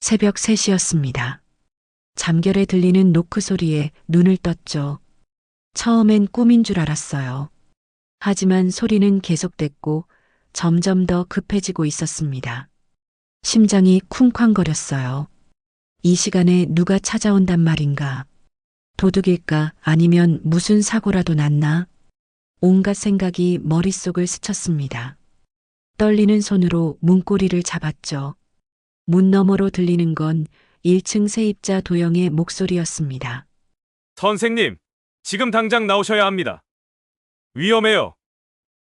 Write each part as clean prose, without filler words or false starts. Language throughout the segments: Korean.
새벽 3시였습니다. 잠결에 들리는 노크 소리에 눈을 떴죠. 처음엔 꿈인 줄 알았어요. 하지만 소리는 계속됐고 점점 더 급해지고 있었습니다. 심장이 쿵쾅거렸어요. 이 시간에 누가 찾아온단 말인가? 도둑일까? 아니면 무슨 사고라도 났나? 온갖 생각이 머릿속을 스쳤습니다. 떨리는 손으로 문고리를 잡았죠. 문 너머로 들리는 건 1층 세입자 도영의 목소리였습니다. 선생님, 지금 당장 나오셔야 합니다. 위험해요.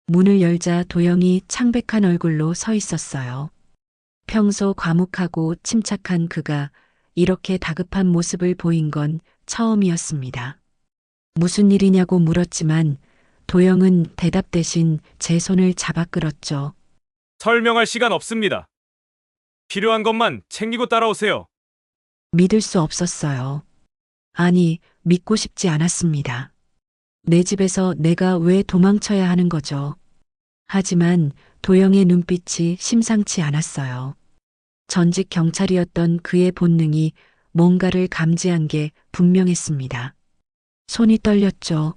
문을 열자 도영이 창백한 얼굴로 서 있었어요. 평소 과묵하고 침착한 그가 이렇게 다급한 모습을 보인 건 처음이었습니다. 무슨 일이냐고 물었지만 도영은 대답 대신 제 손을 잡아 끌었죠. 설명할 시간 없습니다. 필요한 것만 챙기고 따라오세요. 믿을 수 없었어요. 아니, 믿고 싶지 않았습니다. 내 집에서 내가 왜 도망쳐야 하는 거죠? 하지만 도영의 눈빛이 심상치 않았어요. 전직 경찰이었던 그의 본능이 뭔가를 감지한 게 분명했습니다. 손이 떨렸죠.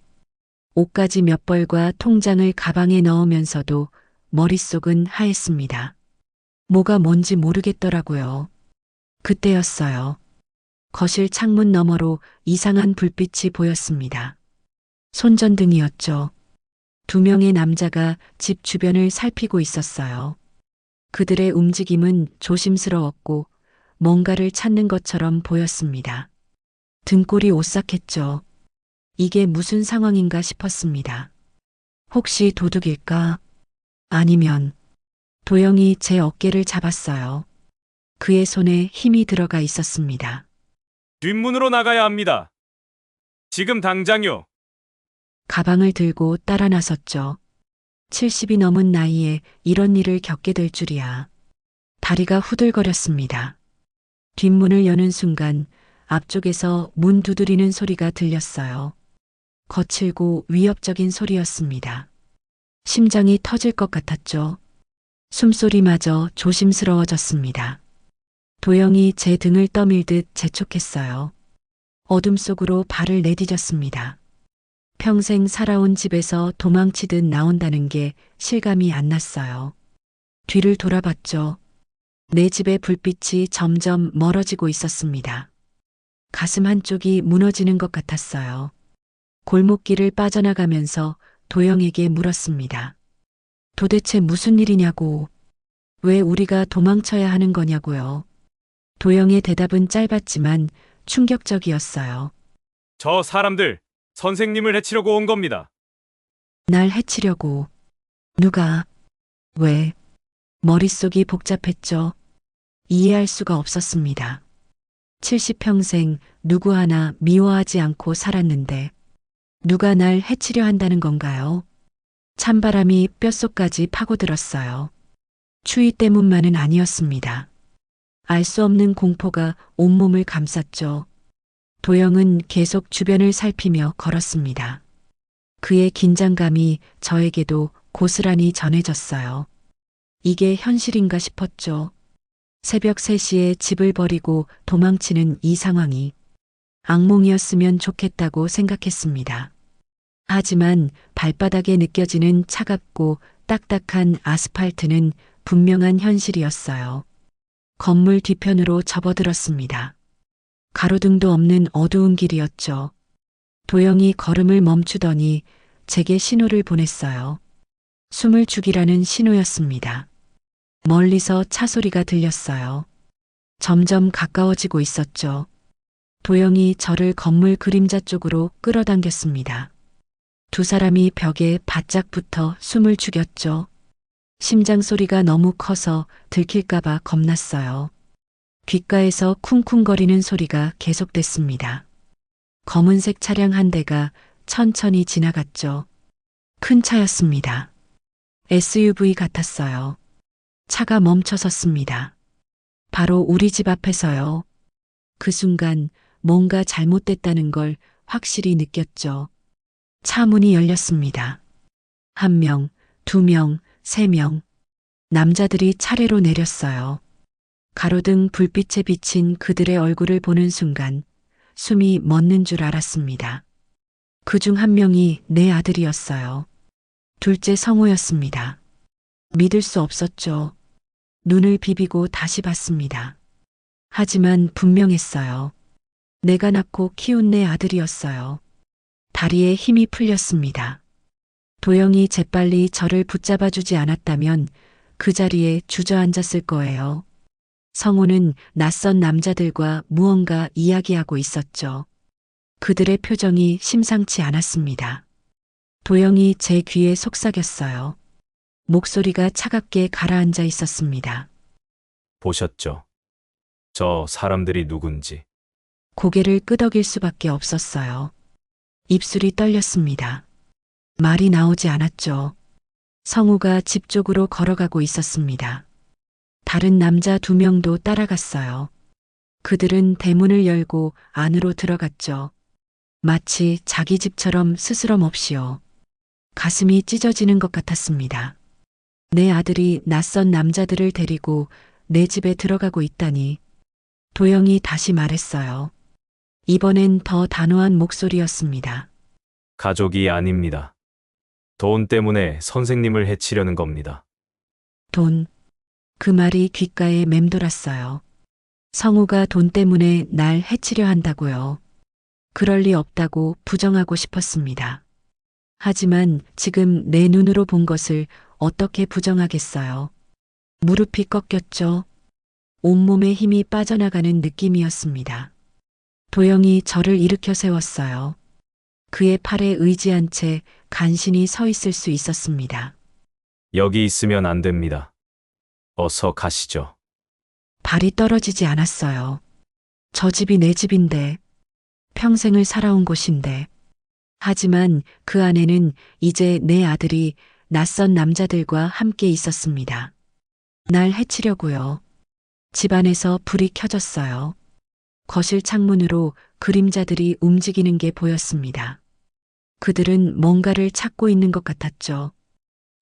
옷가지 몇 벌과 통장을 가방에 넣으면서도 머릿속은 하했습니다. 뭐가 뭔지 모르겠더라고요. 그때였어요. 거실 창문 너머로 이상한 불빛이 보였습니다. 손전등이었죠. 2명의 남자가 집 주변을 살피고 있었어요. 그들의 움직임은 조심스러웠고 뭔가를 찾는 것처럼 보였습니다. 등골이 오싹했죠. 이게 무슨 상황인가 싶었습니다. 혹시 도둑일까? 아니면 도영이 제 어깨를 잡았어요. 그의 손에 힘이 들어가 있었습니다. 뒷문으로 나가야 합니다. 지금 당장요. 가방을 들고 따라 나섰죠. 70이 넘은 나이에 이런 일을 겪게 될 줄이야. 다리가 후들거렸습니다. 뒷문을 여는 순간 앞쪽에서 문 두드리는 소리가 들렸어요. 거칠고 위협적인 소리였습니다. 심장이 터질 것 같았죠. 숨소리마저 조심스러워졌습니다. 도영이 제 등을 떠밀듯 재촉했어요. 어둠 속으로 발을 내디뎠습니다. 평생 살아온 집에서 도망치듯 나온다는 게 실감이 안 났어요. 뒤를 돌아봤죠. 내 집의 불빛이 점점 멀어지고 있었습니다. 가슴 한쪽이 무너지는 것 같았어요. 골목길을 빠져나가면서 도영에게 물었습니다. 도대체 무슨 일이냐고, 왜 우리가 도망쳐야 하는 거냐고요. 도영의 대답은 짧았지만 충격적이었어요. 저 사람들, 선생님을 해치려고 온 겁니다. 날 해치려고. 누가? 왜? 머릿속이 복잡했죠. 이해할 수가 없었습니다. 70평생 누구 하나 미워하지 않고 살았는데 누가 날 해치려 한다는 건가요? 찬바람이 뼛속까지 파고들었어요. 추위 때문만은 아니었습니다. 알 수 없는 공포가 온몸을 감쌌죠. 도영은 계속 주변을 살피며 걸었습니다. 그의 긴장감이 저에게도 고스란히 전해졌어요. 이게 현실인가 싶었죠. 새벽 3시에 집을 버리고 도망치는 이 상황이 악몽이었으면 좋겠다고 생각했습니다. 하지만 발바닥에 느껴지는 차갑고 딱딱한 아스팔트는 분명한 현실이었어요. 건물 뒤편으로 접어들었습니다. 가로등도 없는 어두운 길이었죠. 도영이 걸음을 멈추더니 제게 신호를 보냈어요. 숨을 죽이라는 신호였습니다. 멀리서 차 소리가 들렸어요. 점점 가까워지고 있었죠. 도영이 저를 건물 그림자 쪽으로 끌어당겼습니다. 두 사람이 벽에 바짝 붙어 숨을 죽였죠. 심장 소리가 너무 커서 들킬까봐 겁났어요. 귓가에서 쿵쿵거리는 소리가 계속됐습니다. 검은색 차량 한 대가 천천히 지나갔죠. 큰 차였습니다. SUV 같았어요. 차가 멈춰섰습니다. 바로 우리 집 앞에서요. 그 순간 뭔가 잘못됐다는 걸 확실히 느꼈죠. 차 문이 열렸습니다. 1명, 2명, 3명. 남자들이 차례로 내렸어요. 가로등 불빛에 비친 그들의 얼굴을 보는 순간 숨이 멎는 줄 알았습니다. 그중 한 명이 내 아들이었어요. 둘째 성우였습니다. 믿을 수 없었죠. 눈을 비비고 다시 봤습니다. 하지만 분명했어요. 내가 낳고 키운 내 아들이었어요. 다리에 힘이 풀렸습니다. 도영이 재빨리 저를 붙잡아 주지 않았다면 그 자리에 주저앉았을 거예요. 성우는 낯선 남자들과 무언가 이야기하고 있었죠. 그들의 표정이 심상치 않았습니다. 도영이 제 귀에 속삭였어요. 목소리가 차갑게 가라앉아 있었습니다. 보셨죠? 저 사람들이 누군지. 고개를 끄덕일 수밖에 없었어요. 입술이 떨렸습니다. 말이 나오지 않았죠. 성우가 집 쪽으로 걸어가고 있었습니다. 다른 남자 2명도 따라갔어요. 그들은 대문을 열고 안으로 들어갔죠. 마치 자기 집처럼 스스럼 없이요. 가슴이 찢어지는 것 같았습니다. 내 아들이 낯선 남자들을 데리고 내 집에 들어가고 있다니. 도영이 다시 말했어요. 이번엔 더 단호한 목소리였습니다. 가족이 아닙니다. 돈 때문에 선생님을 해치려는 겁니다. 돈. 그 말이 귓가에 맴돌았어요. 성우가 돈 때문에 날 해치려 한다고요. 그럴 리 없다고 부정하고 싶었습니다. 하지만 지금 내 눈으로 본 것을 어떻게 부정하겠어요. 무릎이 꺾였죠. 온몸에 힘이 빠져나가는 느낌이었습니다. 도영이 저를 일으켜 세웠어요. 그의 팔에 의지한 채 간신히 서 있을 수 있었습니다. 여기 있으면 안 됩니다. 어서 가시죠. 발이 떨어지지 않았어요. 저 집이 내 집인데, 평생을 살아온 곳인데. 하지만 그 안에는 이제 내 아들이 낯선 남자들과 함께 있었습니다. 날 해치려고요. 집안에서 불이 켜졌어요. 거실 창문으로 그림자들이 움직이는 게 보였습니다. 그들은 뭔가를 찾고 있는 것 같았죠.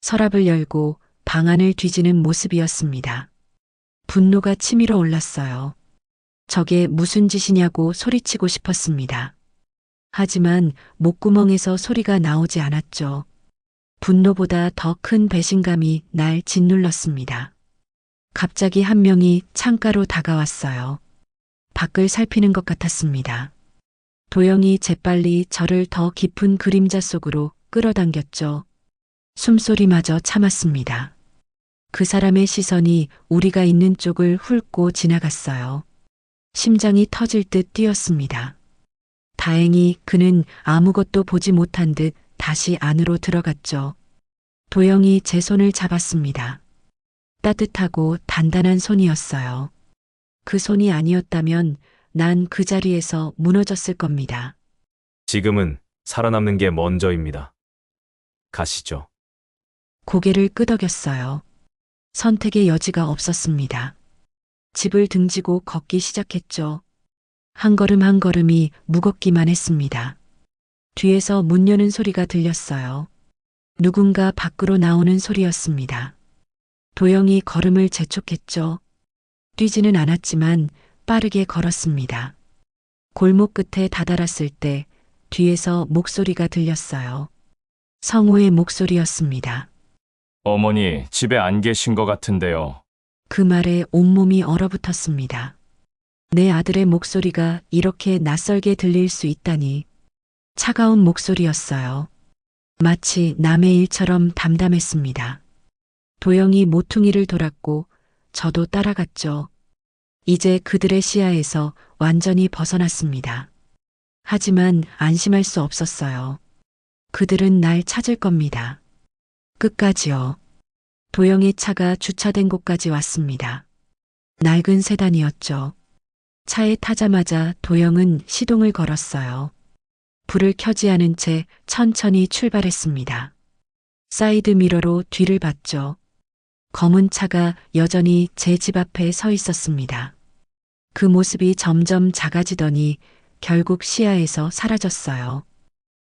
서랍을 열고 방 안을 뒤지는 모습이었습니다. 분노가 치밀어 올랐어요. 저게 무슨 짓이냐고 소리치고 싶었습니다. 하지만 목구멍에서 소리가 나오지 않았죠. 분노보다 더 큰 배신감이 날 짓눌렀습니다. 갑자기 한 명이 창가로 다가왔어요. 밖을 살피는 것 같았습니다. 도영이 재빨리 저를 더 깊은 그림자 속으로 끌어당겼죠. 숨소리마저 참았습니다. 그 사람의 시선이 우리가 있는 쪽을 훑고 지나갔어요. 심장이 터질 듯 뛰었습니다. 다행히 그는 아무것도 보지 못한 듯 다시 안으로 들어갔죠. 도영이 제 손을 잡았습니다. 따뜻하고 단단한 손이었어요. 그 손이 아니었다면 난 그 자리에서 무너졌을 겁니다. 지금은 살아남는 게 먼저입니다. 가시죠. 고개를 끄덕였어요. 선택의 여지가 없었습니다. 집을 등지고 걷기 시작했죠. 한 걸음 한 걸음이 무겁기만 했습니다. 뒤에서 문 여는 소리가 들렸어요. 누군가 밖으로 나오는 소리였습니다. 도영이 걸음을 재촉했죠. 뛰지는 않았지만 빠르게 걸었습니다. 골목 끝에 다다랐을 때 뒤에서 목소리가 들렸어요. 성우의 목소리였습니다. 어머니, 집에 안 계신 것 같은데요. 그 말에 온몸이 얼어붙었습니다. 내 아들의 목소리가 이렇게 낯설게 들릴 수 있다니. 차가운 목소리였어요. 마치 남의 일처럼 담담했습니다. 도영이 모퉁이를 돌았고 저도 따라갔죠. 이제 그들의 시야에서 완전히 벗어났습니다. 하지만 안심할 수 없었어요. 그들은 날 찾을 겁니다. 끝까지요. 도영의 차가 주차된 곳까지 왔습니다. 낡은 세단이었죠. 차에 타자마자 도영은 시동을 걸었어요. 불을 켜지 않은 채 천천히 출발했습니다. 사이드 미러로 뒤를 봤죠. 검은 차가 여전히 제 집 앞에 서 있었습니다. 그 모습이 점점 작아지더니 결국 시야에서 사라졌어요.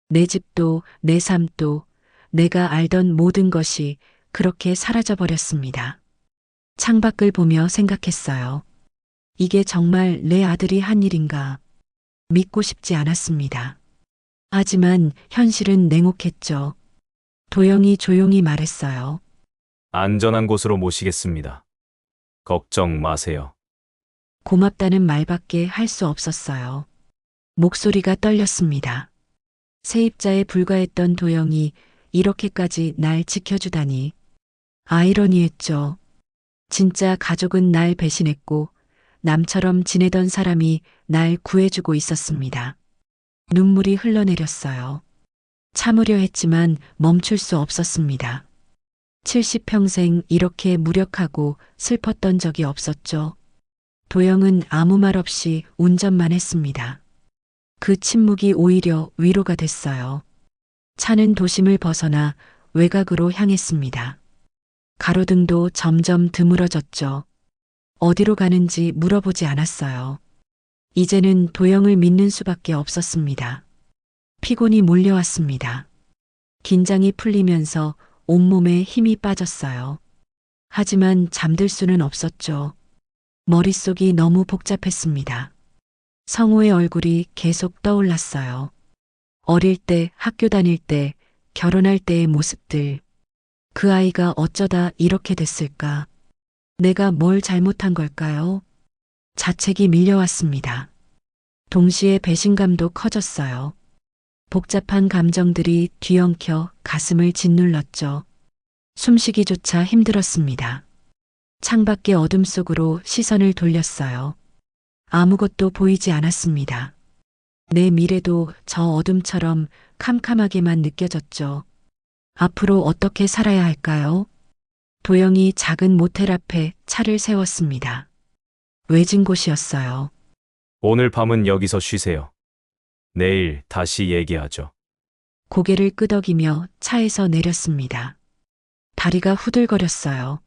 내 집도 내 삶도 내가 알던 모든 것이 그렇게 사라져 버렸습니다. 창밖을 보며 생각했어요. 이게 정말 내 아들이 한 일인가? 믿고 싶지 않았습니다. 하지만 현실은 냉혹했죠. 도영이 조용히 말했어요. 안전한 곳으로 모시겠습니다. 걱정 마세요. 고맙다는 말밖에 할 수 없었어요. 목소리가 떨렸습니다. 세입자에 불과했던 도영이 이렇게까지 날 지켜주다니. 아이러니했죠. 진짜 가족은 날 배신했고 남처럼 지내던 사람이 날 구해주고 있었습니다. 눈물이 흘러내렸어요. 참으려 했지만 멈출 수 없었습니다. 70평생 이렇게 무력하고 슬펐던 적이 없었죠. 도영은 아무 말 없이 운전만 했습니다. 그 침묵이 오히려 위로가 됐어요. 차는 도심을 벗어나 외곽으로 향했습니다. 가로등도 점점 드물어졌죠. 어디로 가는지 물어보지 않았어요. 이제는 도영을 믿는 수밖에 없었습니다. 피곤이 몰려왔습니다. 긴장이 풀리면서 온몸에 힘이 빠졌어요. 하지만 잠들 수는 없었죠. 머릿속이 너무 복잡했습니다. 성우의 얼굴이 계속 떠올랐어요. 어릴 때, 학교 다닐 때, 결혼할 때의 모습들. 그 아이가 어쩌다 이렇게 됐을까? 내가 뭘 잘못한 걸까요? 자책이 밀려왔습니다. 동시에 배신감도 커졌어요. 복잡한 감정들이 뒤엉켜 가슴을 짓눌렀죠. 숨쉬기조차 힘들었습니다. 창밖의 어둠 속으로 시선을 돌렸어요. 아무것도 보이지 않았습니다. 내 미래도 저 어둠처럼 캄캄하게만 느껴졌죠. 앞으로 어떻게 살아야 할까요? 도영이 작은 모텔 앞에 차를 세웠습니다. 외진 곳이었어요. 오늘 밤은 여기서 쉬세요. 내일 다시 얘기하죠. 고개를 끄덕이며 차에서 내렸습니다. 다리가 후들거렸어요.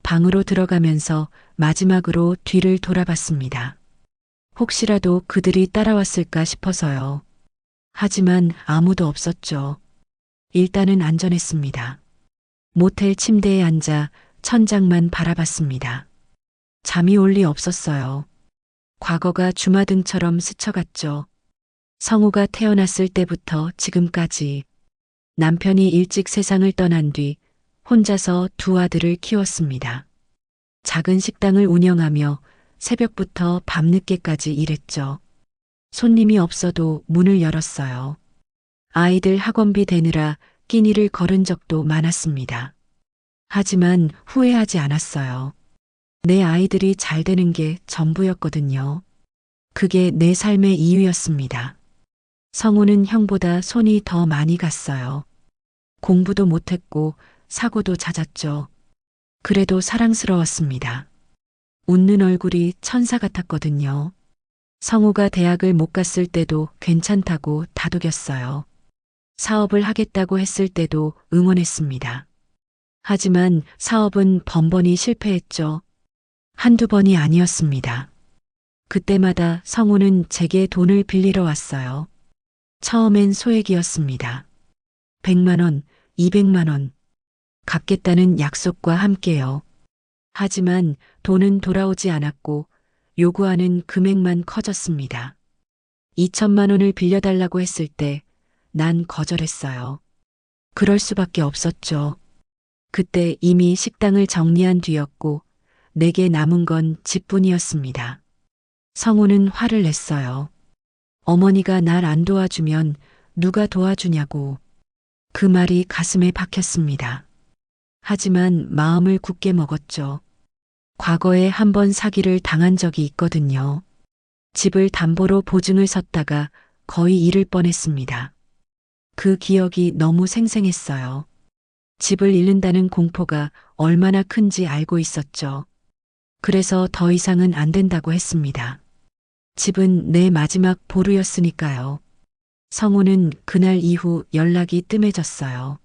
방으로 들어가면서 마지막으로 뒤를 돌아봤습니다. 혹시라도 그들이 따라왔을까 싶어서요. 하지만 아무도 없었죠. 일단은 안전했습니다. 모텔 침대에 앉아 천장만 바라봤습니다. 잠이 올 리 없었어요. 과거가 주마등처럼 스쳐갔죠. 성우가 태어났을 때부터 지금까지 남편이 일찍 세상을 떠난 뒤 혼자서 두 아들을 키웠습니다. 작은 식당을 운영하며 새벽부터 밤늦게까지 일했죠. 손님이 없어도 문을 열었어요. 아이들 학원비 대느라 끼니를 거른 적도 많았습니다. 하지만 후회하지 않았어요. 내 아이들이 잘 되는 게 전부였거든요. 그게 내 삶의 이유였습니다. 성우는 형보다 손이 더 많이 갔어요. 공부도 못했고 사고도 잦았죠. 그래도 사랑스러웠습니다. 웃는 얼굴이 천사 같았거든요. 성우가 대학을 못 갔을 때도 괜찮다고 다독였어요. 사업을 하겠다고 했을 때도 응원했습니다. 하지만 사업은 번번이 실패했죠. 한두 번이 아니었습니다. 그때마다 성우는 제게 돈을 빌리러 왔어요. 처음엔 소액이었습니다. 100만 원, 200만 원. 갚겠다는 약속과 함께요. 하지만 돈은 돌아오지 않았고 요구하는 금액만 커졌습니다. 2천만 원을 빌려달라고 했을 때 난 거절했어요. 그럴 수밖에 없었죠. 그때 이미 식당을 정리한 뒤였고 내게 남은 건 집뿐이었습니다. 성우는 화를 냈어요. 어머니가 날 안 도와주면 누가 도와주냐고. 그 말이 가슴에 박혔습니다. 하지만 마음을 굳게 먹었죠. 과거에 한 번 사기를 당한 적이 있거든요. 집을 담보로 보증을 섰다가 거의 잃을 뻔했습니다. 그 기억이 너무 생생했어요. 집을 잃는다는 공포가 얼마나 큰지 알고 있었죠. 그래서 더 이상은 안 된다고 했습니다. 집은 내 마지막 보루였으니까요. 성우는 그날 이후 연락이 뜸해졌어요.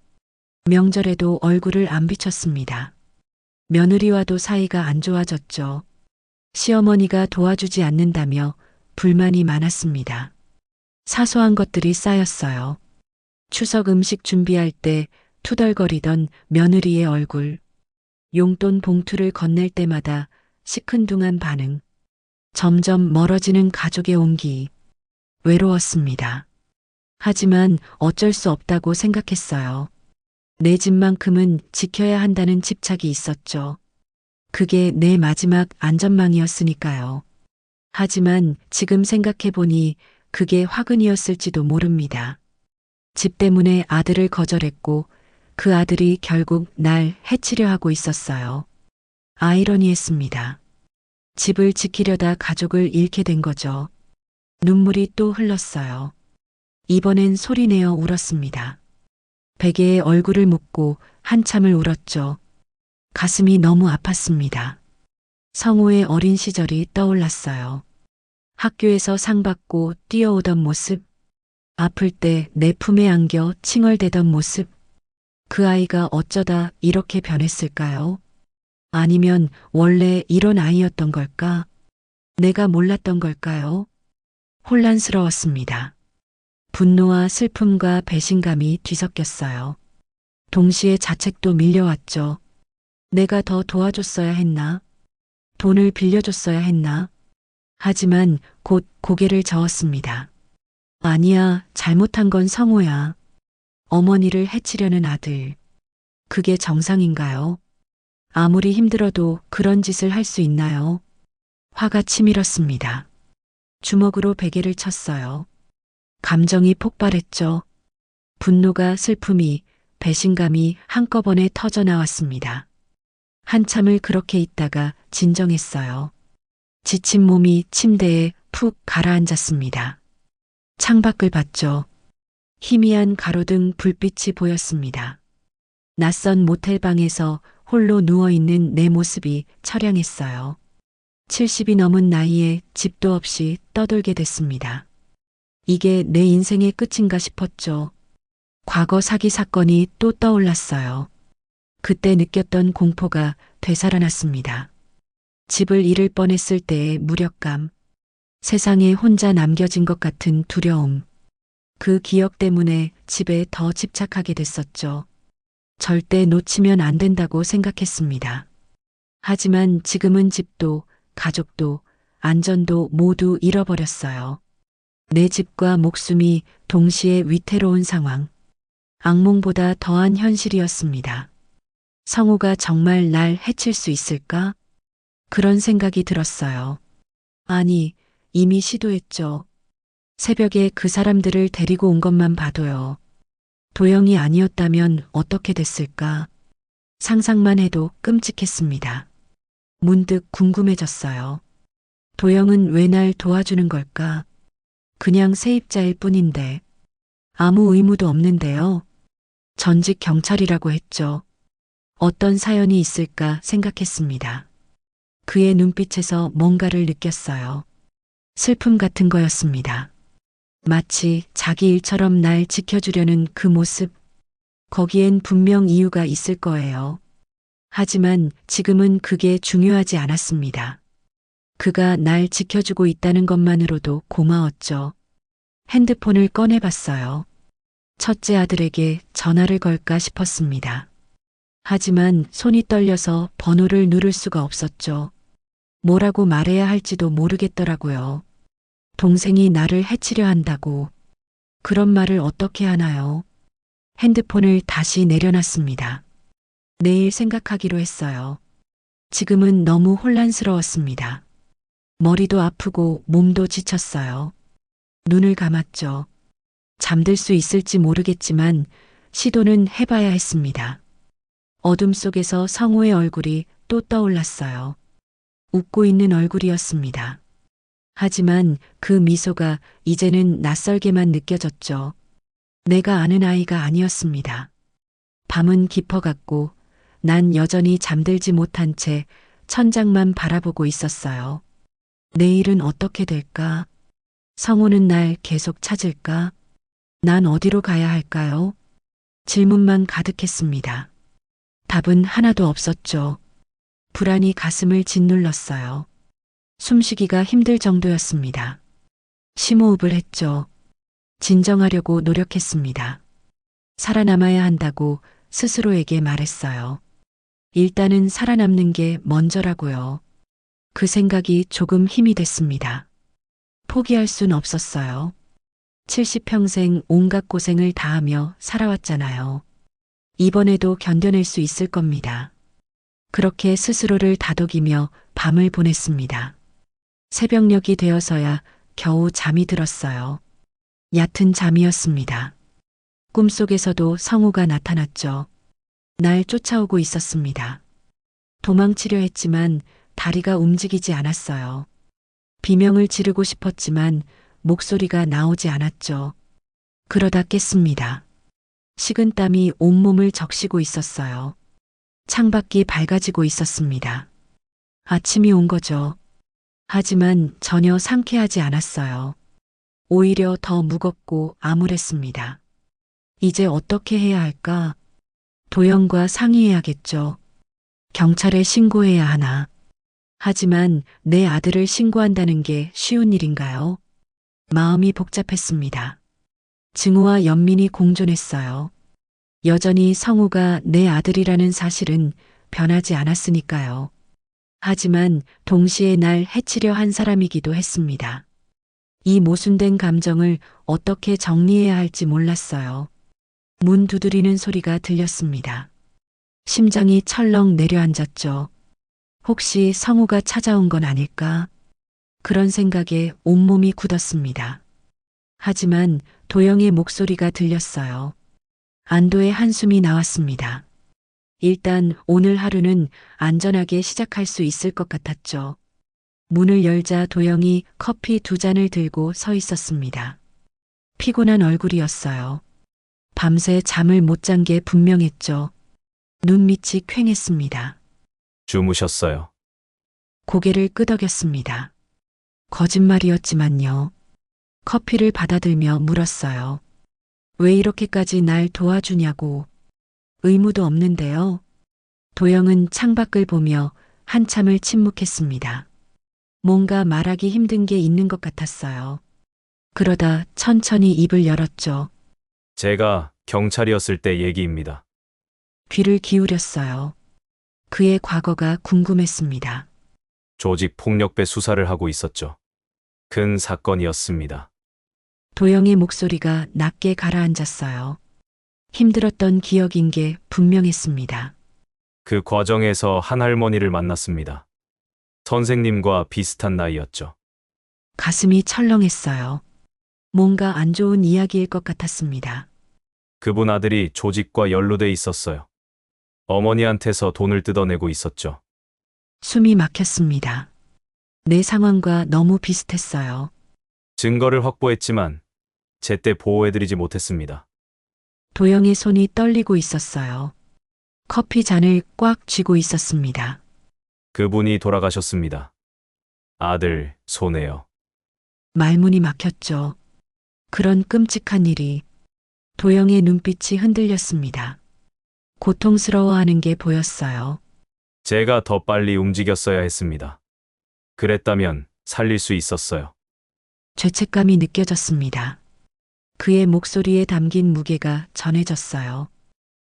명절에도 얼굴을 안 비췄습니다. 며느리와도 사이가 안 좋아졌죠. 시어머니가 도와주지 않는다며 불만이 많았습니다. 사소한 것들이 쌓였어요. 추석 음식 준비할 때 투덜거리던 며느리의 얼굴, 용돈 봉투를 건넬 때마다 시큰둥한 반응, 점점 멀어지는 가족의 온기. 외로웠습니다. 하지만 어쩔 수 없다고 생각했어요. 내 집만큼은 지켜야 한다는 집착이 있었죠. 그게 내 마지막 안전망이었으니까요. 하지만 지금 생각해보니 그게 화근이었을지도 모릅니다. 집 때문에 아들을 거절했고 그 아들이 결국 날 해치려 하고 있었어요. 아이러니했습니다. 집을 지키려다 가족을 잃게 된 거죠. 눈물이 또 흘렀어요. 이번엔 소리내어 울었습니다. 베개에 얼굴을 묻고 한참을 울었죠. 가슴이 너무 아팠습니다. 성우의 어린 시절이 떠올랐어요. 학교에서 상 받고 뛰어오던 모습, 아플 때 내 품에 안겨 칭얼대던 모습, 그 아이가 어쩌다 이렇게 변했을까요? 아니면 원래 이런 아이였던 걸까? 내가 몰랐던 걸까요? 혼란스러웠습니다. 분노와 슬픔과 배신감이 뒤섞였어요. 동시에 자책도 밀려왔죠. 내가 더 도와줬어야 했나? 돈을 빌려줬어야 했나? 하지만 곧 고개를 저었습니다. 아니야, 잘못한 건 성우야. 어머니를 해치려는 아들. 그게 정상인가요? 아무리 힘들어도 그런 짓을 할 수 있나요? 화가 치밀었습니다. 주먹으로 베개를 쳤어요. 감정이 폭발했죠. 분노가 슬픔이, 배신감이 한꺼번에 터져 나왔습니다. 한참을 그렇게 있다가 진정했어요. 지친 몸이 침대에 푹 가라앉았습니다. 창밖을 봤죠. 희미한 가로등 불빛이 보였습니다. 낯선 모텔방에서 홀로 누워있는 내 모습이 처량했어요. 70이 넘은 나이에 집도 없이 떠돌게 됐습니다. 이게 내 인생의 끝인가 싶었죠. 과거 사기 사건이 또 떠올랐어요. 그때 느꼈던 공포가 되살아났습니다. 집을 잃을 뻔했을 때의 무력감, 세상에 혼자 남겨진 것 같은 두려움, 그 기억 때문에 집에 더 집착하게 됐었죠. 절대 놓치면 안 된다고 생각했습니다. 하지만 지금은 집도, 가족도, 안전도 모두 잃어버렸어요. 내 집과 목숨이 동시에 위태로운 상황. 악몽보다 더한 현실이었습니다. 성우가 정말 날 해칠 수 있을까? 그런 생각이 들었어요. 아니, 이미 시도했죠. 새벽에 그 사람들을 데리고 온 것만 봐도요. 도영이 아니었다면 어떻게 됐을까? 상상만 해도 끔찍했습니다. 문득 궁금해졌어요. 도영은 왜 날 도와주는 걸까? 그냥 세입자일 뿐인데. 아무 의무도 없는데요. 전직 경찰이라고 했죠. 어떤 사연이 있을까 생각했습니다. 그의 눈빛에서 뭔가를 느꼈어요. 슬픔 같은 거였습니다. 마치 자기 일처럼 날 지켜주려는 그 모습. 거기엔 분명 이유가 있을 거예요. 하지만 지금은 그게 중요하지 않았습니다. 그가 날 지켜주고 있다는 것만으로도 고마웠죠. 핸드폰을 꺼내봤어요. 첫째 아들에게 전화를 걸까 싶었습니다. 하지만 손이 떨려서 번호를 누를 수가 없었죠. 뭐라고 말해야 할지도 모르겠더라고요. 동생이 나를 해치려 한다고. 그런 말을 어떻게 하나요? 핸드폰을 다시 내려놨습니다. 내일 생각하기로 했어요. 지금은 너무 혼란스러웠습니다. 머리도 아프고 몸도 지쳤어요. 눈을 감았죠. 잠들 수 있을지 모르겠지만 시도는 해봐야 했습니다. 어둠 속에서 성우의 얼굴이 또 떠올랐어요. 웃고 있는 얼굴이었습니다. 하지만 그 미소가 이제는 낯설게만 느껴졌죠. 내가 아는 아이가 아니었습니다. 밤은 깊어갔고 난 여전히 잠들지 못한 채 천장만 바라보고 있었어요. 내일은 어떻게 될까? 성우는 날 계속 찾을까? 난 어디로 가야 할까요? 질문만 가득했습니다. 답은 하나도 없었죠. 불안이 가슴을 짓눌렀어요. 숨쉬기가 힘들 정도였습니다. 심호흡을 했죠. 진정하려고 노력했습니다. 살아남아야 한다고 스스로에게 말했어요. 일단은 살아남는 게 먼저라고요. 그 생각이 조금 힘이 됐습니다. 포기할 순 없었어요. 70평생 온갖 고생을 다하며 살아왔잖아요. 이번에도 견뎌낼 수 있을 겁니다. 그렇게 스스로를 다독이며 밤을 보냈습니다. 새벽녘이 되어서야 겨우 잠이 들었어요. 얕은 잠이었습니다. 꿈속에서도 성우가 나타났죠. 날 쫓아오고 있었습니다. 도망치려 했지만 다리가 움직이지 않았어요. 비명을 지르고 싶었지만 목소리가 나오지 않았죠. 그러다 깼습니다. 식은땀이 온몸을 적시고 있었어요. 창밖이 밝아지고 있었습니다. 아침이 온 거죠. 하지만 전혀 상쾌하지 않았어요. 오히려 더 무겁고 암울했습니다. 이제 어떻게 해야 할까? 도영과 상의해야겠죠. 경찰에 신고해야 하나? 하지만 내 아들을 신고한다는 게 쉬운 일인가요? 마음이 복잡했습니다. 증오와 연민이 공존했어요. 여전히 성우가 내 아들이라는 사실은 변하지 않았으니까요. 하지만 동시에 날 해치려 한 사람이기도 했습니다. 이 모순된 감정을 어떻게 정리해야 할지 몰랐어요. 문 두드리는 소리가 들렸습니다. 심장이 철렁 내려앉았죠. 혹시 성우가 찾아온 건 아닐까? 그런 생각에 온몸이 굳었습니다. 하지만 도영의 목소리가 들렸어요. 안도의 한숨이 나왔습니다. 일단 오늘 하루는 안전하게 시작할 수 있을 것 같았죠. 문을 열자 도영이 커피 2잔을 들고 서 있었습니다. 피곤한 얼굴이었어요. 밤새 잠을 못 잔 게 분명했죠. 눈밑이 퀭했습니다. 주무셨어요. 고개를 끄덕였습니다. 거짓말이었지만요. 커피를 받아들며 물었어요. 왜 이렇게까지 날 도와주냐고. 의무도 없는데요. 도영은 창밖을 보며 한참을 침묵했습니다. 뭔가 말하기 힘든 게 있는 것 같았어요. 그러다 천천히 입을 열었죠. 제가 경찰이었을 때 얘기입니다. 귀를 기울였어요. 그의 과거가 궁금했습니다. 조직 폭력배 수사를 하고 있었죠. 큰 사건이었습니다. 도영의 목소리가 낮게 가라앉았어요. 힘들었던 기억인 게 분명했습니다. 그 과정에서 한 할머니를 만났습니다. 선생님과 비슷한 나이였죠. 가슴이 철렁했어요. 뭔가 안 좋은 이야기일 것 같았습니다. 그분 아들이 조직과 연루돼 있었어요. 어머니한테서 돈을 뜯어내고 있었죠. 숨이 막혔습니다. 내 상황과 너무 비슷했어요. 증거를 확보했지만 제때 보호해드리지 못했습니다. 도영의 손이 떨리고 있었어요. 커피 잔을 꽉 쥐고 있었습니다. 그분이 돌아가셨습니다. 아들, 손에요. 말문이 막혔죠. 그런 끔찍한 일이. 도영의 눈빛이 흔들렸습니다. 고통스러워하는 게 보였어요. 제가 더 빨리 움직였어야 했습니다. 그랬다면 살릴 수 있었어요. 죄책감이 느껴졌습니다. 그의 목소리에 담긴 무게가 전해졌어요.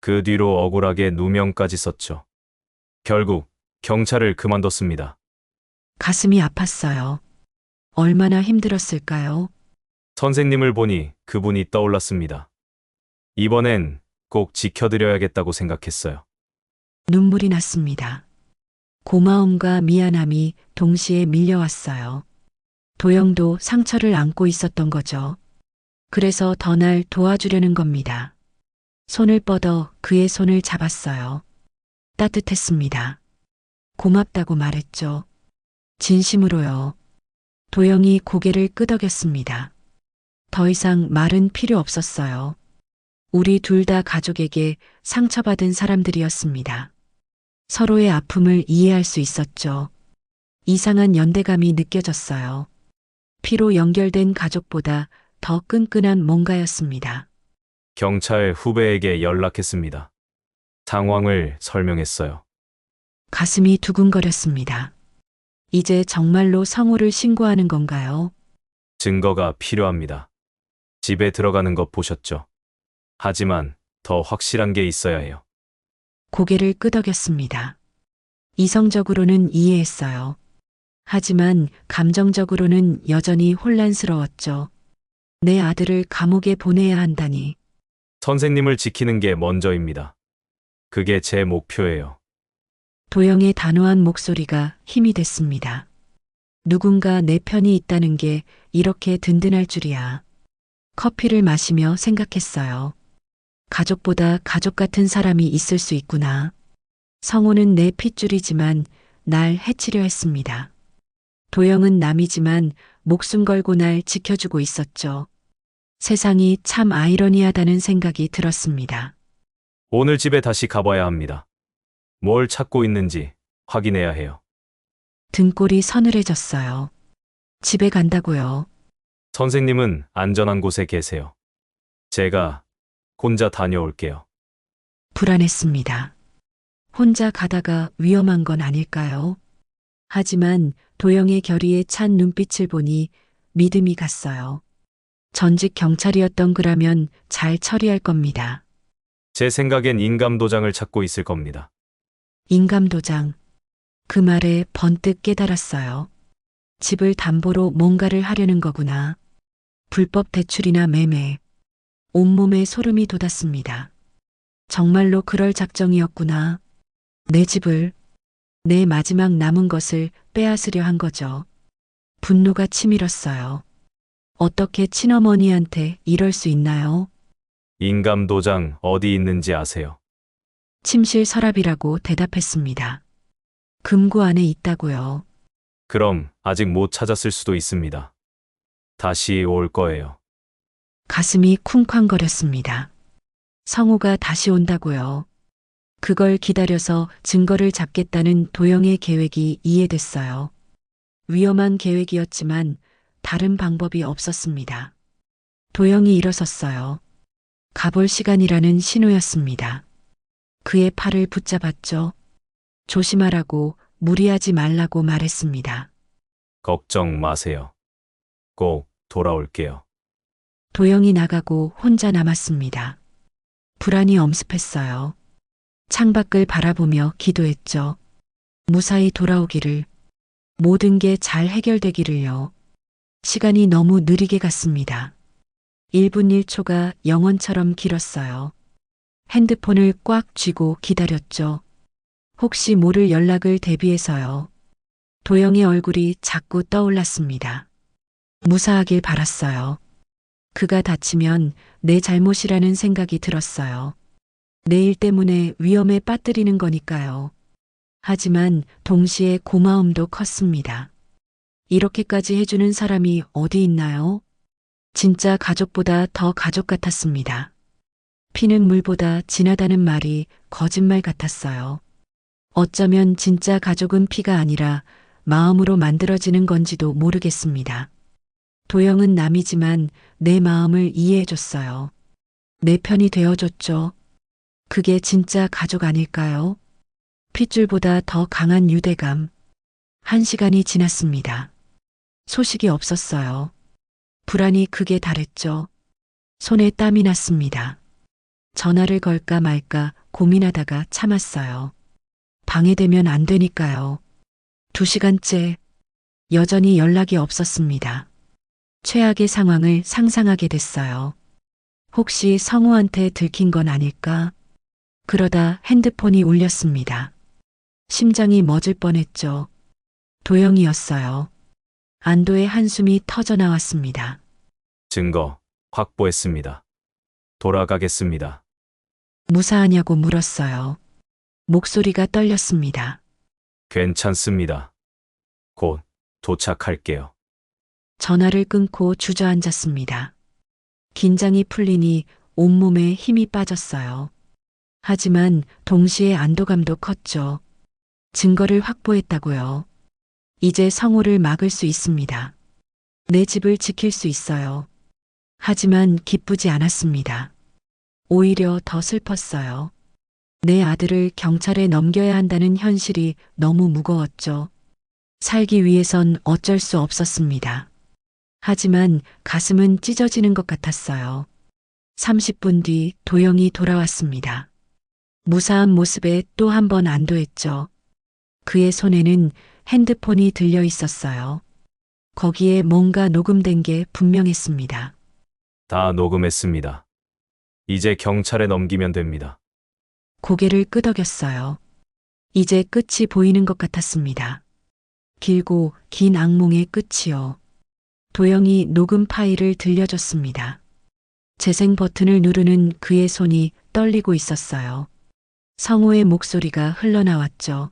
그 뒤로 억울하게 누명까지 썼죠. 결국 경찰을 그만뒀습니다. 가슴이 아팠어요. 얼마나 힘들었을까요? 선생님을 보니 그분이 떠올랐습니다. 이번엔 꼭 지켜드려야겠다고 생각했어요. 눈물이 났습니다. 고마움과 미안함이 동시에 밀려왔어요. 도영도 상처를 안고 있었던 거죠. 그래서 더 날 도와주려는 겁니다. 손을 뻗어 그의 손을 잡았어요. 따뜻했습니다. 고맙다고 말했죠. 진심으로요. 도영이 고개를 끄덕였습니다. 더 이상 말은 필요 없었어요. 우리 둘 다 가족에게 상처받은 사람들이었습니다. 서로의 아픔을 이해할 수 있었죠. 이상한 연대감이 느껴졌어요. 피로 연결된 가족보다 더 끈끈한 뭔가였습니다. 경찰 후배에게 연락했습니다. 상황을 설명했어요. 가슴이 두근거렸습니다. 이제 정말로 성우를 신고하는 건가요? 증거가 필요합니다. 집에 들어가는 것 보셨죠? 하지만 더 확실한 게 있어야 해요. 고개를 끄덕였습니다. 이성적으로는 이해했어요. 하지만 감정적으로는 여전히 혼란스러웠죠. 내 아들을 감옥에 보내야 한다니. 선생님을 지키는 게 먼저입니다. 그게 제 목표예요. 도영의 단호한 목소리가 힘이 됐습니다. 누군가 내 편이 있다는 게 이렇게 든든할 줄이야. 커피를 마시며 생각했어요. 가족보다 가족 같은 사람이 있을 수 있구나. 성우는 내 핏줄이지만 날 해치려 했습니다. 도영은 남이지만 목숨 걸고 날 지켜주고 있었죠. 세상이 참 아이러니하다는 생각이 들었습니다. 오늘 집에 다시 가봐야 합니다. 뭘 찾고 있는지 확인해야 해요. 등골이 서늘해졌어요. 집에 간다고요. 선생님은 안전한 곳에 계세요. 제가 혼자 다녀올게요. 불안했습니다. 혼자 가다가 위험한 건 아닐까요? 하지만 도영의 결의에 찬 눈빛을 보니 믿음이 갔어요. 전직 경찰이었던 그라면 잘 처리할 겁니다. 제 생각엔 인감도장을 찾고 있을 겁니다. 인감도장. 그 말에 번뜩 깨달았어요. 집을 담보로 뭔가를 하려는 거구나. 불법 대출이나 매매. 온몸에 소름이 돋았습니다. 정말로 그럴 작정이었구나. 내 집을, 내 마지막 남은 것을 빼앗으려 한 거죠. 분노가 치밀었어요. 어떻게 친어머니한테 이럴 수 있나요? 인감도장 어디 있는지 아세요? 침실 서랍이라고 대답했습니다. 금고 안에 있다고요. 그럼 아직 못 찾았을 수도 있습니다. 다시 올 거예요. 가슴이 쿵쾅거렸습니다. 성우가 다시 온다고요. 그걸 기다려서 증거를 잡겠다는 도영의 계획이 이해됐어요. 위험한 계획이었지만 다른 방법이 없었습니다. 도영이 일어섰어요. 가볼 시간이라는 신호였습니다. 그의 팔을 붙잡았죠. 조심하라고, 무리하지 말라고 말했습니다. 걱정 마세요. 꼭 돌아올게요. 도영이 나가고 혼자 남았습니다. 불안이 엄습했어요. 창밖을 바라보며 기도했죠. 무사히 돌아오기를, 모든 게 잘 해결되기를요. 시간이 너무 느리게 갔습니다. 1분 1초가 영원처럼 길었어요. 핸드폰을 꽉 쥐고 기다렸죠. 혹시 모를 연락을 대비해서요. 도영의 얼굴이 자꾸 떠올랐습니다. 무사하길 바랐어요. 그가 다치면 내 잘못이라는 생각이 들었어요. 내 일 때문에 위험에 빠뜨리는 거니까요. 하지만 동시에 고마움도 컸습니다. 이렇게까지 해주는 사람이 어디 있나요? 진짜 가족보다 더 가족 같았습니다. 피는 물보다 진하다는 말이 거짓말 같았어요. 어쩌면 진짜 가족은 피가 아니라 마음으로 만들어지는 건지도 모르겠습니다. 도영은 남이지만 내 마음을 이해해줬어요. 내 편이 되어줬죠. 그게 진짜 가족 아닐까요? 핏줄보다 더 강한 유대감. 1시간이 지났습니다. 소식이 없었어요. 불안이 극에 달했죠. 손에 땀이 났습니다. 전화를 걸까 말까 고민하다가 참았어요. 방해되면 안 되니까요. 2시간째 여전히 연락이 없었습니다. 최악의 상황을 상상하게 됐어요. 혹시 성우한테 들킨 건 아닐까? 그러다 핸드폰이 울렸습니다. 심장이 멎을 뻔했죠. 도영이었어요. 안도의 한숨이 터져 나왔습니다. 증거 확보했습니다. 돌아가겠습니다. 무사하냐고 물었어요. 목소리가 떨렸습니다. 괜찮습니다. 곧 도착할게요. 전화를 끊고 주저앉았습니다. 긴장이 풀리니 온몸에 힘이 빠졌어요. 하지만 동시에 안도감도 컸죠. 증거를 확보했다고요. 이제 성우를 막을 수 있습니다. 내 집을 지킬 수 있어요. 하지만 기쁘지 않았습니다. 오히려 더 슬펐어요. 내 아들을 경찰에 넘겨야 한다는 현실이 너무 무거웠죠. 살기 위해선 어쩔 수 없었습니다. 하지만 가슴은 찢어지는 것 같았어요. 30분 뒤 도영이 돌아왔습니다. 무사한 모습에 또 한 번 안도했죠. 그의 손에는 핸드폰이 들려 있었어요. 거기에 뭔가 녹음된 게 분명했습니다. 다 녹음했습니다. 이제 경찰에 넘기면 됩니다. 고개를 끄덕였어요. 이제 끝이 보이는 것 같았습니다. 길고 긴 악몽의 끝이요. 도영이 녹음 파일을 들려줬습니다. 재생 버튼을 누르는 그의 손이 떨리고 있었어요. 성우의 목소리가 흘러나왔죠.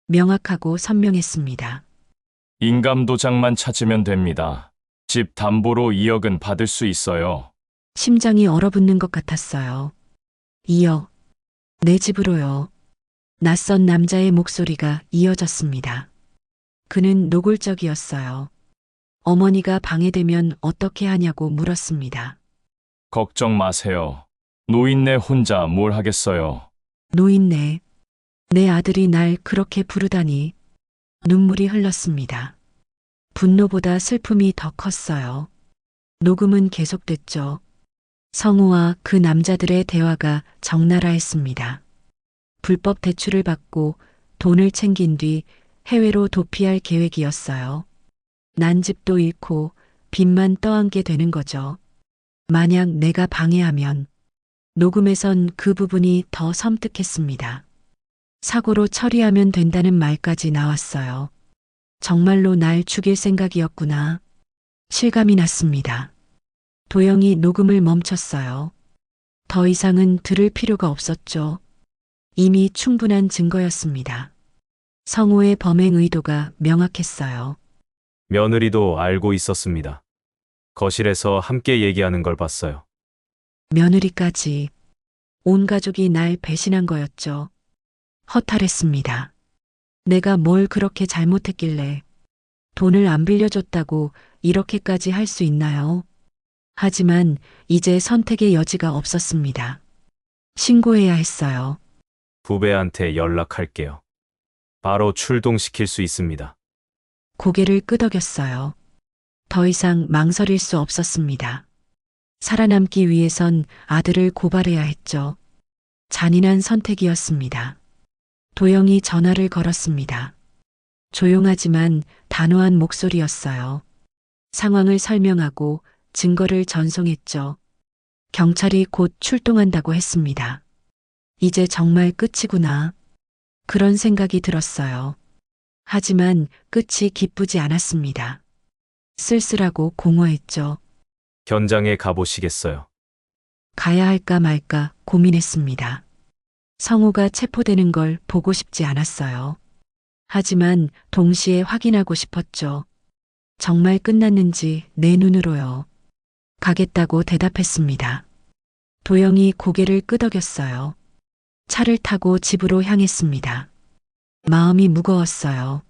명확하고 선명했습니다. 인감 도장만 찾으면 됩니다. 집 담보로 2억은 받을 수 있어요. 심장이 얼어붙는 것 같았어요. 2억. 내 집으로요. 낯선 남자의 목소리가 이어졌습니다. 그는 노골적이었어요. 어머니가 방해되면 어떻게 하냐고 물었습니다. 걱정 마세요. 노인네 혼자 뭘 하겠어요. 노인네. 내 아들이 날 그렇게 부르다니. 눈물이 흘렀습니다. 분노보다 슬픔이 더 컸어요. 녹음은 계속됐죠. 성우와 그 남자들의 대화가 적나라했습니다. 불법 대출을 받고 돈을 챙긴 뒤 해외로 도피할 계획이었어요. 난 집도 잃고 빚만 떠안게 되는 거죠. 만약 내가 방해하면 녹음에선 그 부분이 더 섬뜩했습니다. 사고로 처리하면 된다는 말까지 나왔어요. 정말로 날 죽일 생각이었구나. 실감이 났습니다. 도영이 녹음을 멈췄어요. 더 이상은 들을 필요가 없었죠. 이미 충분한 증거였습니다. 성우의 범행 의도가 명확했어요. 며느리도 알고 있었습니다. 거실에서 함께 얘기하는 걸 봤어요. 며느리까지 온 가족이 날 배신한 거였죠. 허탈했습니다. 내가 뭘 그렇게 잘못했길래 돈을 안 빌려줬다고 이렇게까지 할 수 있나요? 하지만 이제 선택의 여지가 없었습니다. 신고해야 했어요. 부배한테 연락할게요. 바로 출동시킬 수 있습니다. 고개를 끄덕였어요. 더 이상 망설일 수 없었습니다. 살아남기 위해선 아들을 고발해야 했죠. 잔인한 선택이었습니다. 도영이 전화를 걸었습니다. 조용하지만 단호한 목소리였어요. 상황을 설명하고 증거를 전송했죠. 경찰이 곧 출동한다고 했습니다. 이제 정말 끝이구나. 그런 생각이 들었어요. 하지만 끝이 기쁘지 않았습니다. 쓸쓸하고 공허했죠. 현장에 가보시겠어요? 가야 할까 말까 고민했습니다. 성우가 체포되는 걸 보고 싶지 않았어요. 하지만 동시에 확인하고 싶었죠. 정말 끝났는지 내 눈으로요. 가겠다고 대답했습니다. 도영이 고개를 끄덕였어요. 차를 타고 집으로 향했습니다. 마음이 무거웠어요.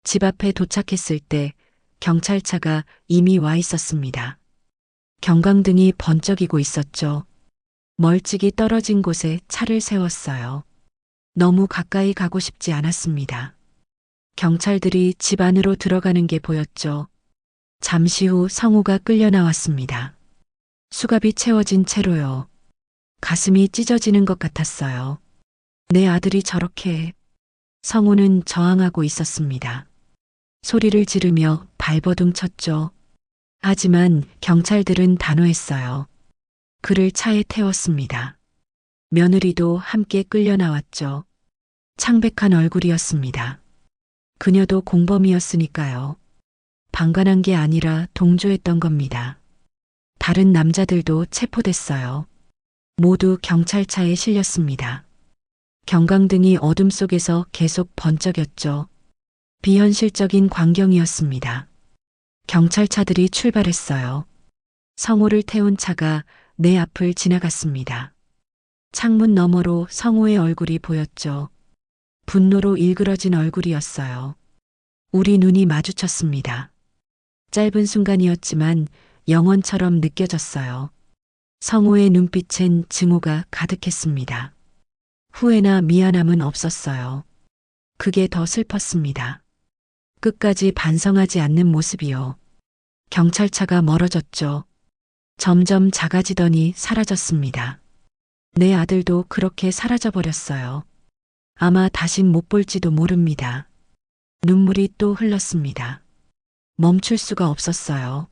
집 앞에 도착했을 때 경찰차가 이미 와 있었습니다. 경광등이 번쩍이고 있었죠. 멀찍이 떨어진 곳에 차를 세웠어요. 너무 가까이 가고 싶지 않았습니다. 경찰들이 집 안으로 들어가는 게 보였죠. 잠시 후 성우가 끌려 나왔습니다. 수갑이 채워진 채로요. 가슴이 찢어지는 것 같았어요. 내 아들이 저렇게. 성우는 저항하고 있었습니다. 소리를 지르며 발버둥 쳤죠. 하지만 경찰들은 단호했어요. 그를 차에 태웠습니다. 며느리도 함께 끌려 나왔죠. 창백한 얼굴이었습니다. 그녀도 공범이었으니까요. 방관한 게 아니라 동조했던 겁니다. 다른 남자들도 체포됐어요. 모두 경찰차에 실렸습니다. 경광등이 어둠 속에서 계속 번쩍였죠. 비현실적인 광경이었습니다. 경찰차들이 출발했어요. 성우를 태운 차가 내 앞을 지나갔습니다. 창문 너머로 성우의 얼굴이 보였죠. 분노로 일그러진 얼굴이었어요. 우리 눈이 마주쳤습니다. 짧은 순간이었지만 영원처럼 느껴졌어요. 성우의 눈빛엔 증오가 가득했습니다. 후회나 미안함은 없었어요. 그게 더 슬펐습니다. 끝까지 반성하지 않는 모습이요. 경찰차가 멀어졌죠. 점점 작아지더니 사라졌습니다. 내 아들도 그렇게 사라져버렸어요. 아마 다신 못 볼지도 모릅니다. 눈물이 또 흘렀습니다. 멈출 수가 없었어요.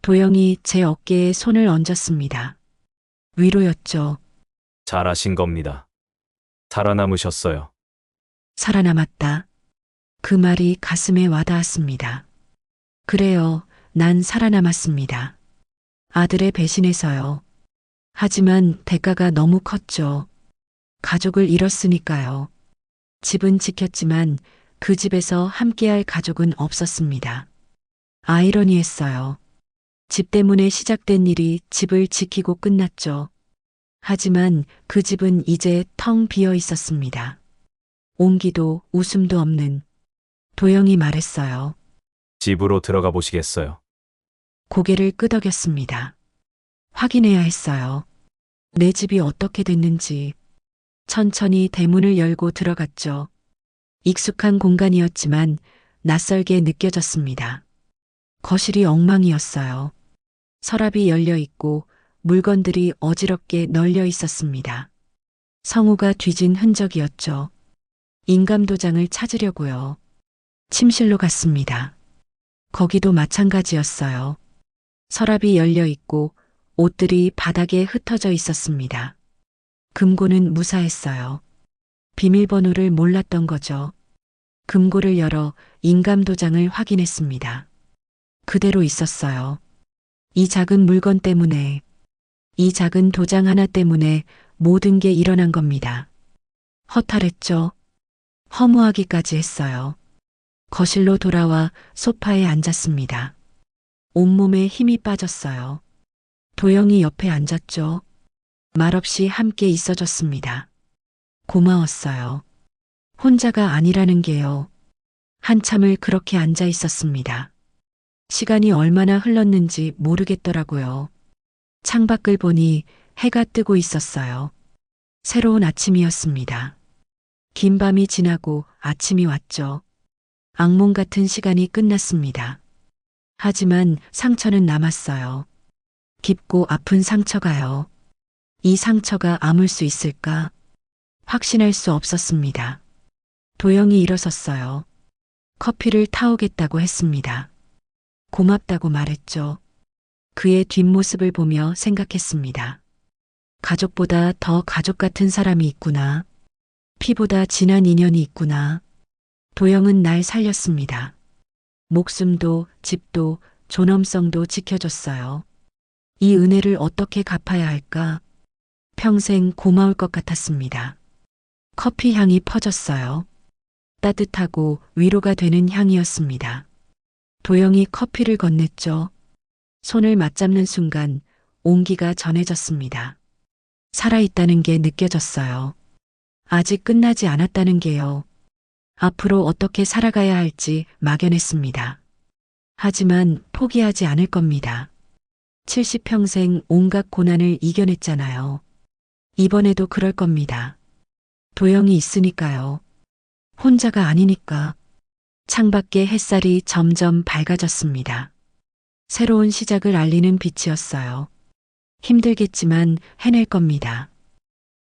도영이 제 어깨에 손을 얹었습니다. 위로였죠. 잘하신 겁니다. 살아남으셨어요. 살아남았다. 그 말이 가슴에 와닿았습니다. 그래요, 난 살아남았습니다. 아들의 배신에서요. 하지만 대가가 너무 컸죠. 가족을 잃었으니까요. 집은 지켰지만 그 집에서 함께할 가족은 없었습니다. 아이러니했어요. 집 때문에 시작된 일이 집을 지키고 끝났죠. 하지만 그 집은 이제 텅 비어 있었습니다. 온기도 웃음도 없는. 도영이 말했어요. 집으로 들어가 보시겠어요? 고개를 끄덕였습니다. 확인해야 했어요. 내 집이 어떻게 됐는지. 천천히 대문을 열고 들어갔죠. 익숙한 공간이었지만 낯설게 느껴졌습니다. 거실이 엉망이었어요. 서랍이 열려 있고 물건들이 어지럽게 널려 있었습니다. 성우가 뒤진 흔적이었죠. 인감도장을 찾으려고요. 침실로 갔습니다. 거기도 마찬가지였어요. 서랍이 열려 있고 옷들이 바닥에 흩어져 있었습니다. 금고는 무사했어요. 비밀번호를 몰랐던 거죠. 금고를 열어 인감도장을 확인했습니다. 그대로 있었어요. 이 작은 물건 때문에, 이 작은 도장 하나 때문에 모든 게 일어난 겁니다. 허탈했죠. 허무하기까지 했어요. 거실로 돌아와 소파에 앉았습니다. 온몸에 힘이 빠졌어요. 도영이 옆에 앉았죠. 말없이 함께 있어줬습니다. 고마웠어요. 혼자가 아니라는 게요. 한참을 그렇게 앉아 있었습니다. 시간이 얼마나 흘렀는지 모르겠더라고요. 창밖을 보니 해가 뜨고 있었어요. 새로운 아침이었습니다. 긴 밤이 지나고 아침이 왔죠. 악몽 같은 시간이 끝났습니다. 하지만 상처는 남았어요. 깊고 아픈 상처가요. 이 상처가 아물 수 있을까? 확신할 수 없었습니다. 도영이 일어섰어요. 커피를 타오겠다고 했습니다. 고맙다고 말했죠. 그의 뒷모습을 보며 생각했습니다. 가족보다 더 가족 같은 사람이 있구나. 피보다 진한 인연이 있구나. 도영은 날 살렸습니다. 목숨도 집도 존엄성도 지켜줬어요. 이 은혜를 어떻게 갚아야 할까? 평생 고마울 것 같았습니다. 커피 향이 퍼졌어요. 따뜻하고 위로가 되는 향이었습니다. 도영이 커피를 건넸죠. 손을 맞잡는 순간 온기가 전해졌습니다. 살아있다는 게 느껴졌어요. 아직 끝나지 않았다는 게요. 앞으로 어떻게 살아가야 할지 막연했습니다. 하지만 포기하지 않을 겁니다. 70평생 온갖 고난을 이겨냈잖아요. 이번에도 그럴 겁니다. 도영이 있으니까요. 혼자가 아니니까. 창밖에 햇살이 점점 밝아졌습니다. 새로운 시작을 알리는 빛이었어요. 힘들겠지만 해낼 겁니다.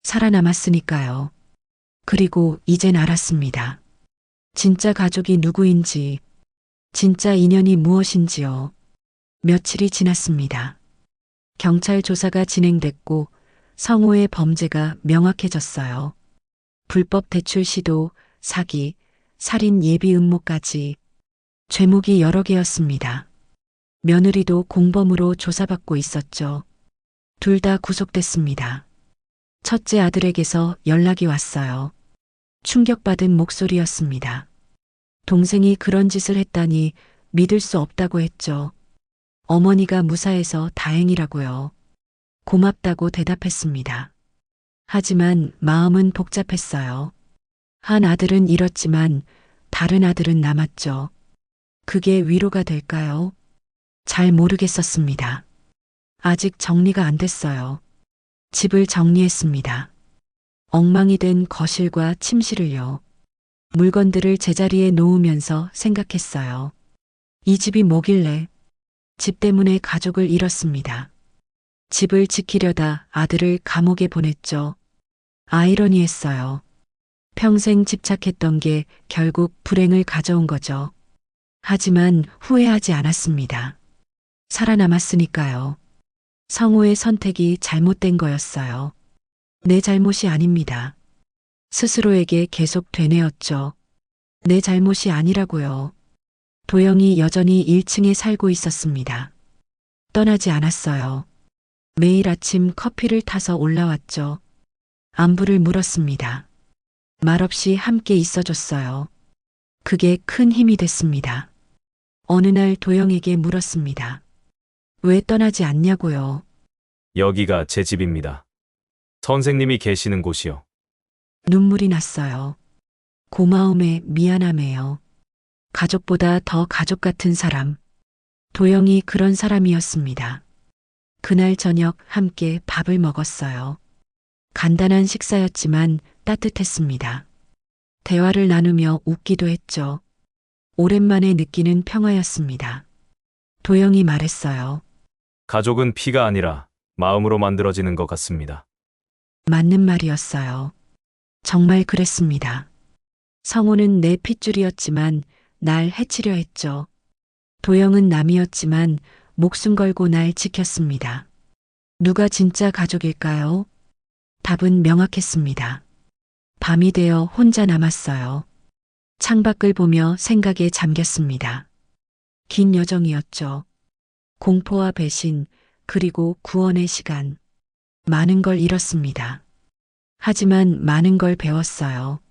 살아남았으니까요. 그리고 이젠 알았습니다. 진짜 가족이 누구인지, 진짜 인연이 무엇인지요. 며칠이 지났습니다. 경찰 조사가 진행됐고 성호의 범죄가 명확해졌어요. 불법 대출 시도, 사기, 살인 예비 음모까지 죄목이 여러 개였습니다. 며느리도 공범으로 조사받고 있었죠. 둘 다 구속됐습니다. 첫째 아들에게서 연락이 왔어요. 충격받은 목소리였습니다. 동생이 그런 짓을 했다니 믿을 수 없다고 했죠. 어머니가 무사해서 다행이라고요. 고맙다고 대답했습니다. 하지만 마음은 복잡했어요. 한 아들은 잃었지만 다른 아들은 남았죠. 그게 위로가 될까요? 잘 모르겠었습니다. 아직 정리가 안 됐어요. 집을 정리했습니다. 엉망이 된 거실과 침실을요. 물건들을 제자리에 놓으면서 생각했어요. 이 집이 뭐길래? 집 때문에 가족을 잃었습니다. 집을 지키려다 아들을 감옥에 보냈죠. 아이러니했어요. 평생 집착했던 게 결국 불행을 가져온 거죠. 하지만 후회하지 않았습니다. 살아남았으니까요. 성호의 선택이 잘못된 거였어요. 내 잘못이 아닙니다. 스스로에게 계속 되뇌었죠. 내 잘못이 아니라고요. 도영이 여전히 1층에 살고 있었습니다. 떠나지 않았어요. 매일 아침 커피를 타서 올라왔죠. 안부를 물었습니다. 말없이 함께 있어줬어요. 그게 큰 힘이 됐습니다. 어느 날 도영에게 물었습니다. 왜 떠나지 않냐고요. 여기가 제 집입니다. 선생님이 계시는 곳이요. 눈물이 났어요. 고마움에 미안함에요. 가족보다 더 가족 같은 사람. 도영이 그런 사람이었습니다. 그날 저녁 함께 밥을 먹었어요. 간단한 식사였지만 따뜻했습니다. 대화를 나누며 웃기도 했죠. 오랜만에 느끼는 평화였습니다. 도영이 말했어요. 가족은 피가 아니라 마음으로 만들어지는 것 같습니다. 맞는 말이었어요. 정말 그랬습니다. 성호는 내 핏줄이었지만 날 해치려 했죠. 도영은 남이었지만 목숨 걸고 날 지켰습니다. 누가 진짜 가족일까요? 답은 명확했습니다. 밤이 되어 혼자 남았어요. 창밖을 보며 생각에 잠겼습니다. 긴 여정이었죠. 공포와 배신, 그리고 구원의 시간. 많은 걸 잃었습니다. 하지만 많은 걸 배웠어요.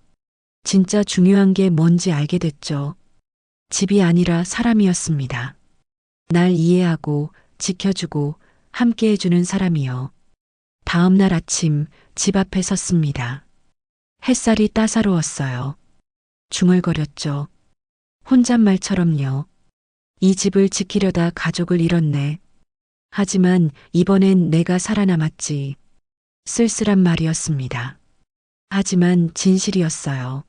진짜 중요한 게 뭔지 알게 됐죠. 집이 아니라 사람이었습니다. 날 이해하고 지켜주고 함께 해주는 사람이요. 다음 날 아침 집 앞에 섰습니다. 햇살이 따사로웠어요. 중얼거렸죠. 혼잣말처럼요. 이 집을 지키려다 가족을 잃었네. 하지만 이번엔 내가 살아남았지. 쓸쓸한 말이었습니다. 하지만 진실이었어요.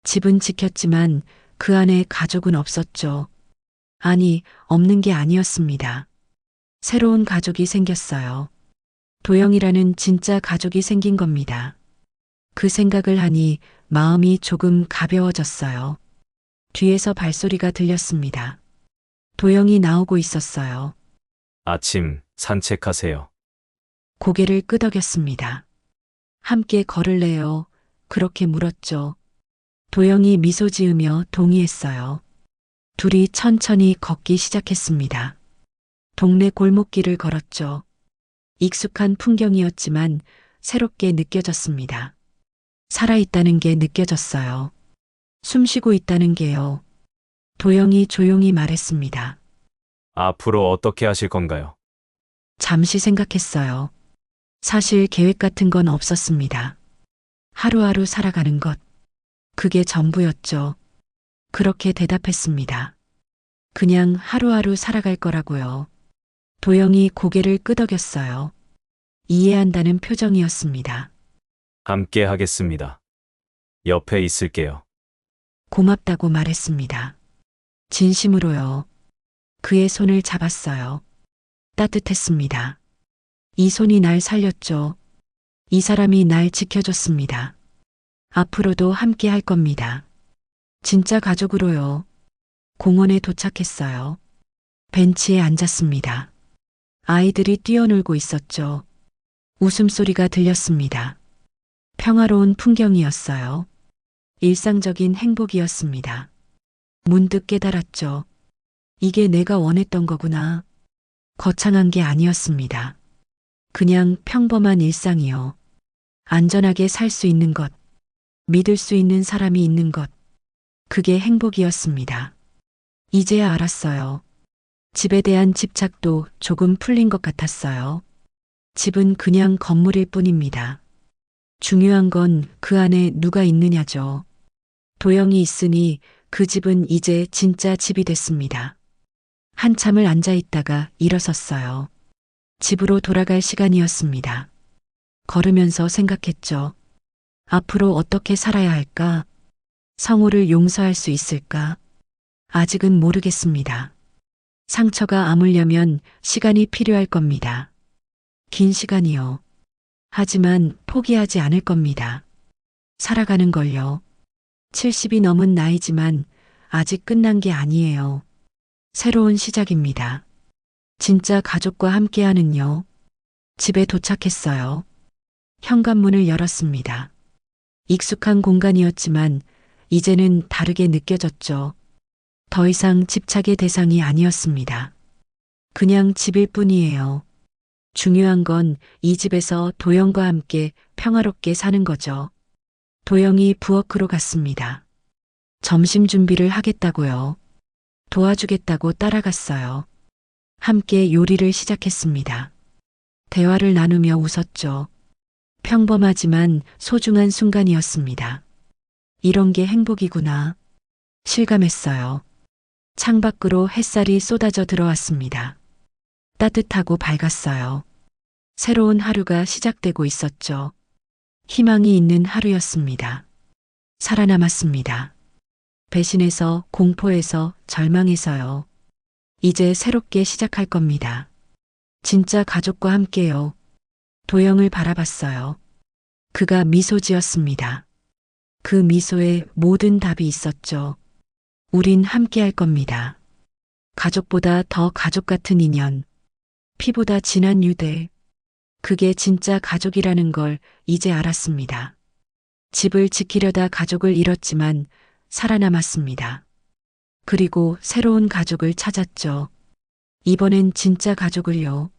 집은 지켰지만 그 안에 가족은 없었죠. 아니, 없는 게 아니었습니다. 새로운 가족이 생겼어요. 도영이라는 진짜 가족이 생긴 겁니다. 그 생각을 하니 마음이 조금 가벼워졌어요. 뒤에서 발소리가 들렸습니다. 도영이 나오고 있었어요. 아침 산책하세요. 고개를 끄덕였습니다. 함께 걸을래요? 그렇게 물었죠. 도영이 미소 지으며 동의했어요. 둘이 천천히 걷기 시작했습니다. 동네 골목길을 걸었죠. 익숙한 풍경이었지만 새롭게 느껴졌습니다. 살아있다는 게 느껴졌어요. 숨쉬고 있다는 게요. 도영이 조용히 말했습니다. 앞으로 어떻게 하실 건가요? 잠시 생각했어요. 사실 계획 같은 건 없었습니다. 하루하루 살아가는 것. 그게 전부였죠. 그렇게 대답했습니다. 그냥 하루하루 살아갈 거라고요. 도영이 고개를 끄덕였어요. 이해한다는 표정이었습니다. 함께 하겠습니다. 옆에 있을게요. 고맙다고 말했습니다. 진심으로요. 그의 손을 잡았어요. 따뜻했습니다. 이 손이 날 살렸죠. 이 사람이 날 지켜줬습니다. 앞으로도 함께 할 겁니다. 진짜 가족으로요. 공원에 도착했어요. 벤치에 앉았습니다. 아이들이 뛰어놀고 있었죠. 웃음소리가 들렸습니다. 평화로운 풍경이었어요. 일상적인 행복이었습니다. 문득 깨달았죠. 이게 내가 원했던 거구나. 거창한 게 아니었습니다. 그냥 평범한 일상이요. 안전하게 살 수 있는 것, 믿을 수 있는 사람이 있는 것. 그게 행복이었습니다. 이제야 알았어요. 집에 대한 집착도 조금 풀린 것 같았어요. 집은 그냥 건물일 뿐입니다. 중요한 건 그 안에 누가 있느냐죠. 도영이 있으니 그 집은 이제 진짜 집이 됐습니다. 한참을 앉아 있다가 일어섰어요. 집으로 돌아갈 시간이었습니다. 걸으면서 생각했죠. 앞으로 어떻게 살아야 할까? 성호를 용서할 수 있을까? 아직은 모르겠습니다. 상처가 아물려면 시간이 필요할 겁니다. 긴 시간이요. 하지만 포기하지 않을 겁니다. 살아가는 걸요. 70이 넘은 나이지만 아직 끝난 게 아니에요. 새로운 시작입니다. 진짜 가족과 함께하는요. 집에 도착했어요. 현관문을 열었습니다. 익숙한 공간이었지만 이제는 다르게 느껴졌죠. 더 이상 집착의 대상이 아니었습니다. 그냥 집일 뿐이에요. 중요한 건 이 집에서 도영과 함께 평화롭게 사는 거죠. 도영이 부엌으로 갔습니다. 점심 준비를 하겠다고요. 도와주겠다고 따라갔어요. 함께 요리를 시작했습니다. 대화를 나누며 웃었죠. 평범하지만 소중한 순간이었습니다. 이런 게 행복이구나. 실감했어요. 창밖으로 햇살이 쏟아져 들어왔습니다. 따뜻하고 밝았어요. 새로운 하루가 시작되고 있었죠. 희망이 있는 하루였습니다. 살아남았습니다. 배신에서, 공포에서, 절망에서요. 이제 새롭게 시작할 겁니다. 진짜 가족과 함께요. 도영을 바라봤어요. 그가 미소 지었습니다. 그 미소에 모든 답이 있었죠. 우린 함께할 겁니다. 가족보다 더 가족 같은 인연. 피보다 진한 유대. 그게 진짜 가족이라는 걸 이제 알았습니다. 집을 지키려다 가족을 잃었지만 살아남았습니다. 그리고 새로운 가족을 찾았죠. 이번엔 진짜 가족을요.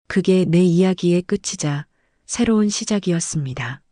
그게 내 이야기의 끝이자 새로운 시작이었습니다.